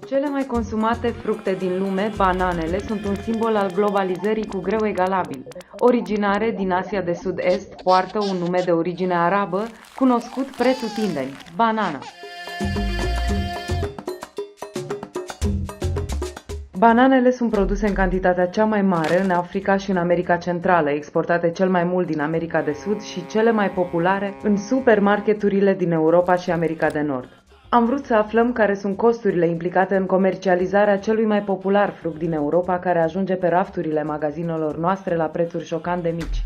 Cele mai consumate fructe din lume, bananele, sunt un simbol al globalizării cu greu egalabil. Originare din Asia de Sud-Est, poartă un nume de origine arabă, cunoscut pretutindeni, banana. Bananele sunt produse în cantitatea cea mai mare în Africa și în America Centrală, exportate cel mai mult din America de Sud și cele mai populare în supermarketurile din Europa și America de Nord. Am vrut să aflăm care sunt costurile implicate în comercializarea celui mai popular fruct din Europa, care ajunge pe rafturile magazinelor noastre la prețuri șocant de mici.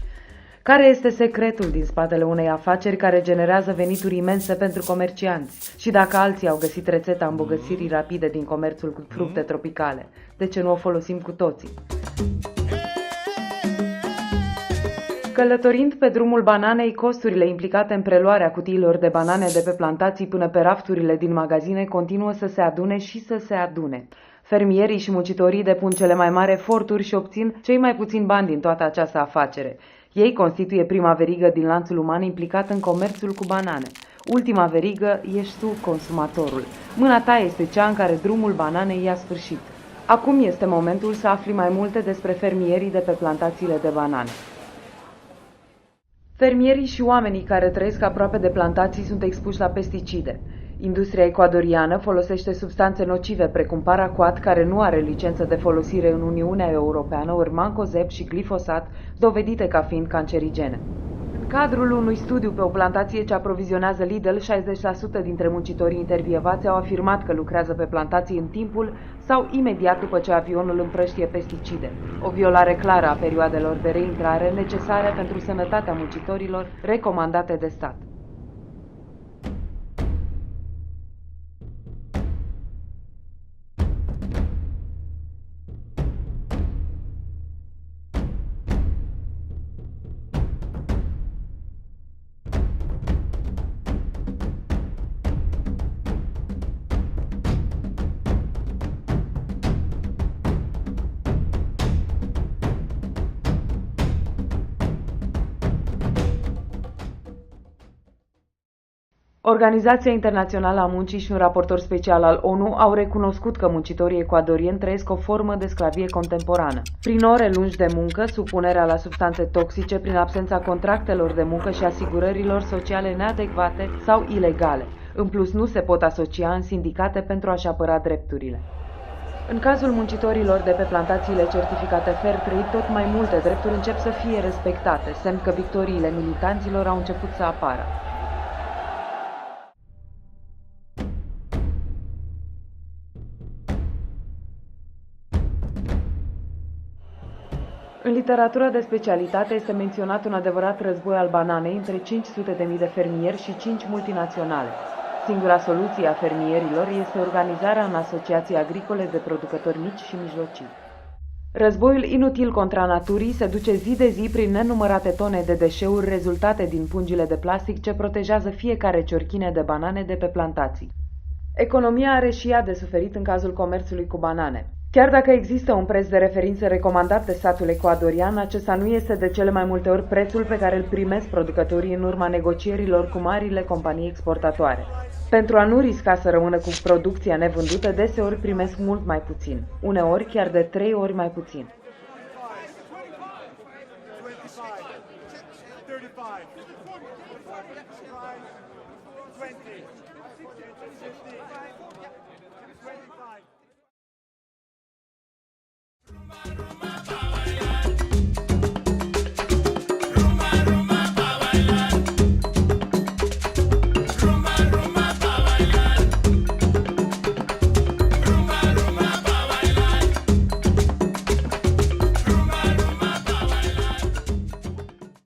Care este secretul din spatele unei afaceri care generează venituri imense pentru comercianți? Și dacă alții au găsit rețeta îmbogățirii rapide din comerțul cu fructe tropicale, de ce nu o folosim cu toții? Călătorind pe drumul bananei, costurile implicate în preluarea cutiilor de banane de pe plantații până pe rafturile din magazine continuă să se adune și să se adune. Fermierii și muncitorii depun cele mai mari eforturi și obțin cei mai puțini bani din toată această afacere. Ei constituie prima verigă din lanțul uman implicat în comerțul cu banane. Ultima verigă ești tu, consumatorul. Mâna ta este cea în care drumul bananei ia sfârșit. Acum este momentul să afli mai multe despre fermierii de pe plantațiile de banane. Fermierii și oamenii care trăiesc aproape de plantații sunt expuși la pesticide. Industria ecuadoriană folosește substanțe nocive precum paraquat, care nu are licență de folosire în Uniunea Europeană, ori mancozeb și glifosat, dovedite ca fiind cancerigene. În cadrul unui studiu pe o plantație ce aprovizionează Lidl, 60% dintre muncitorii intervievați au afirmat că lucrează pe plantații în timpul sau imediat după ce avionul împrăștie pesticide. O violare clară a perioadelor de reintrare necesare pentru sănătatea muncitorilor recomandate de stat. Organizația Internațională a Muncii și un raportor special al ONU au recunoscut că muncitorii ecuadorieni trăiesc o formă de sclavie contemporană. Prin ore lungi de muncă, supunerea la substanțe toxice, prin absența contractelor de muncă și asigurărilor sociale neadecvate sau ilegale. În plus, nu se pot asocia în sindicate pentru a-și apăra drepturile. În cazul muncitorilor de pe plantațiile certificate Fairtrade, tot mai multe drepturi încep să fie respectate, semn că victoriile militanților au început să apară. În literatura de specialitate este menționat un adevărat război al bananei între 500.000 de fermieri și 5 multinaționale. Singura soluție a fermierilor este organizarea în asociații agricole de producători mici și mijlocii. Războiul inutil contra naturii se duce zi de zi prin nenumărate tone de deșeuri rezultate din pungile de plastic ce protejează fiecare ciorchine de banane de pe plantații. Economia are și ea de suferit în cazul comerțului cu banane. Chiar dacă există un preț de referință recomandat de statul ecuadorian, acesta nu este de cele mai multe ori prețul pe care îl primesc producătorii în urma negocierilor cu marile companii exportatoare. Pentru a nu risca să rămână cu producția nevândută, deseori primesc mult mai puțin, uneori chiar de 3 ori mai puțin.